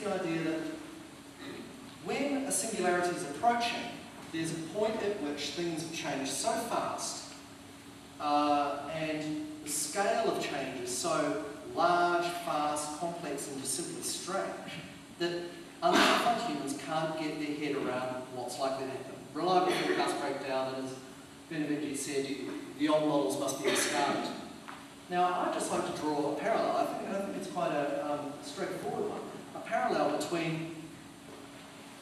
the idea that when a singularity is approaching, there's a point at which things change so fast and the scale of change is so large, fast, complex, and just simply strange that unmodified humans can't get their head around what's likely to happen. Reliable forecasts break down, and as Benavente said, the old models must be discarded. Now, I'd just like to draw a parallel. I think it's quite a straightforward one. A parallel between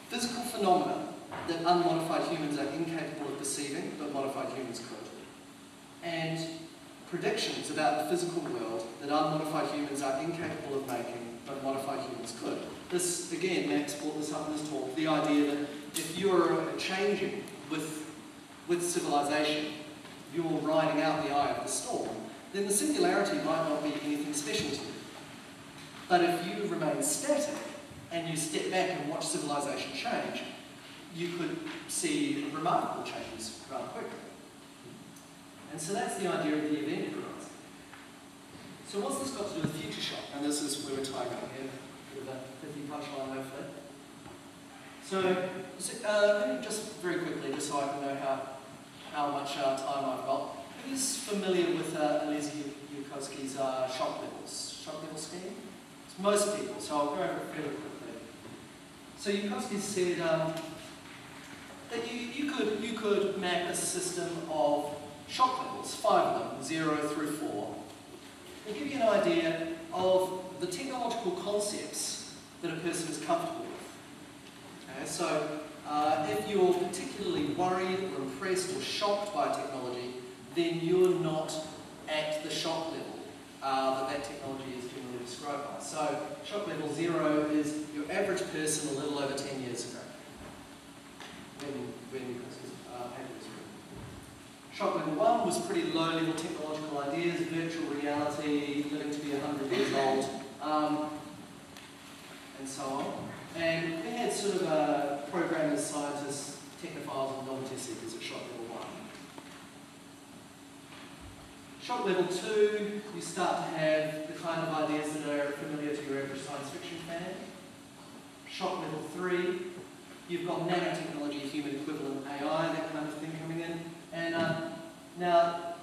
physical phenomena that unmodified humans are incapable of perceiving, but modified humans could, and predictions about the physical world that unmodified humans are incapable of making, but modified humans could. This, again, Max brought this up in his talk, the idea that if you're changing with civilization, you're riding out the eye of the storm, then the singularity might not be anything special to you. But if you remain static and you step back and watch civilization change, you could see remarkable changes rather quickly. And so that's the idea of the event horizon. So what's this got to do with future shock? And this is where we're tying up here with a pithy punchline, hopefully. So let me just very quickly, just so I can know how much time I've got. Who's familiar with Eliezer Yudkowsky's shock level scheme? It's most people, so I'll go over it fairly quickly. So Yudkowsky said that you could map a system of shock levels, 5 of them, 0 through 4, and give you an idea of the technological concepts that a person is comfortable with. Okay, so if you're particularly worried or impressed or shocked by a technology, then you're not at the shock level that technology is generally described by. So shock level 0 is your average person a little over 10 years ago, when paper was written. Shock level 1 was pretty low-level technological ideas, virtual reality, living to be 100 years old, and so on. And we had sort of programmers, scientists, technophiles, and novelty seekers at shock level 1. Shock level 2, you start to have the kind of ideas that are familiar to your average science fiction fan. Shock level 3, you've got nanotechnology, human equivalent AI, that kind of thing coming in. And now,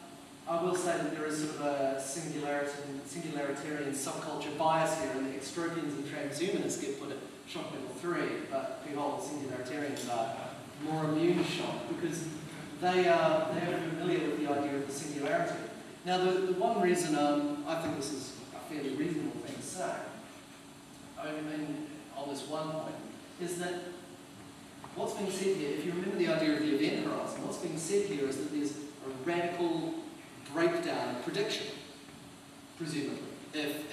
I will say that there is sort of a singularitarian subculture bias here, and the extropians and transhumanists get put at shock level 3, but behold, singularitarians are more immune to shock because they are familiar with the idea of the singularity. Now, the one reason I think this is a fairly reasonable thing to say, on this one point, is that what's being said here, if you remember the idea of the event horizon, what's being said here is that there's a radical breakdown of prediction, presumably. If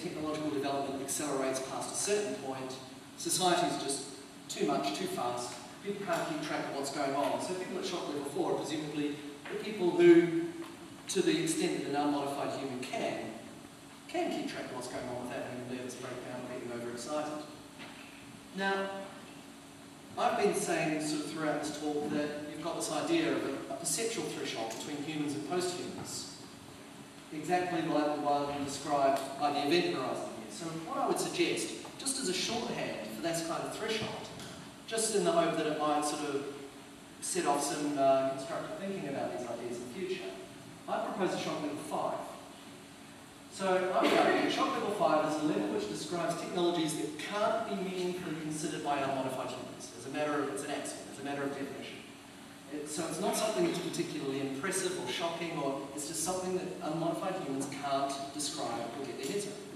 technological development accelerates past a certain point, society is just too much, too fast, people can't keep track of what's going on. So people at shock level 4 are presumably the people who, to the extent that an unmodified human can keep track of what's going on without having a nervous breakdown or getting overexcited. Now, I've been saying sort of throughout this talk that you've got this idea of a perceptual threshold between humans and posthumans, exactly like the one described by the event horizon here. So what I would suggest, just as a shorthand for that kind of threshold, just in the hope that it might sort of set off some constructive thinking about these ideas in the future, I propose a shock level 5. So I'm arguing shock level 5 is a level which describes technologies that can't be meaningfully considered by unmodified humans. It's an axiom, it's a matter of definition. So it's not something that's particularly impressive or shocking, or it's just something that unmodified humans can't describe or get their heads around.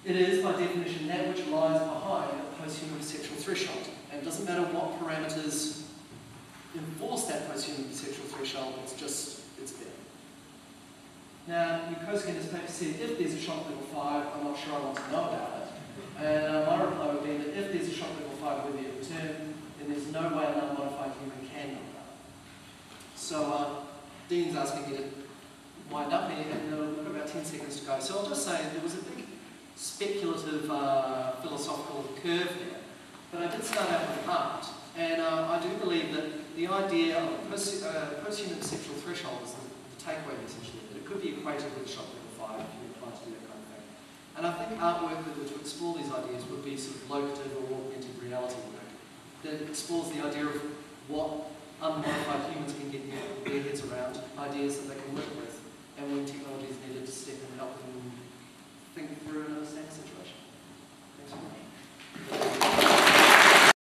It is, by definition, that which lies behind a posthuman perceptual threshold. And it doesn't matter what parameters enforce that posthuman perceptual threshold, it's there. Now, Yudkowsky in his paper said, if there's a shock level 5, I'm not sure I want to know about it. And my reply would be that if there's a shock level 5 worthy of return, then there's no way an unmodified human can know about it. So, Dean's asking me to wind up here, and we've got about 10 seconds to go. So I'll just say there was a big speculative philosophical curve here, but I did start out with art. And I do believe that the idea of a posthuman perceptual threshold is the takeaway essentially, that it could be equated with shock level 5 if you apply to do that kind of thing. And I think artwork that were to explore these ideas would be sort of locative or augmented reality work that explores the idea of what unmodified humans can get their heads around, ideas that they can work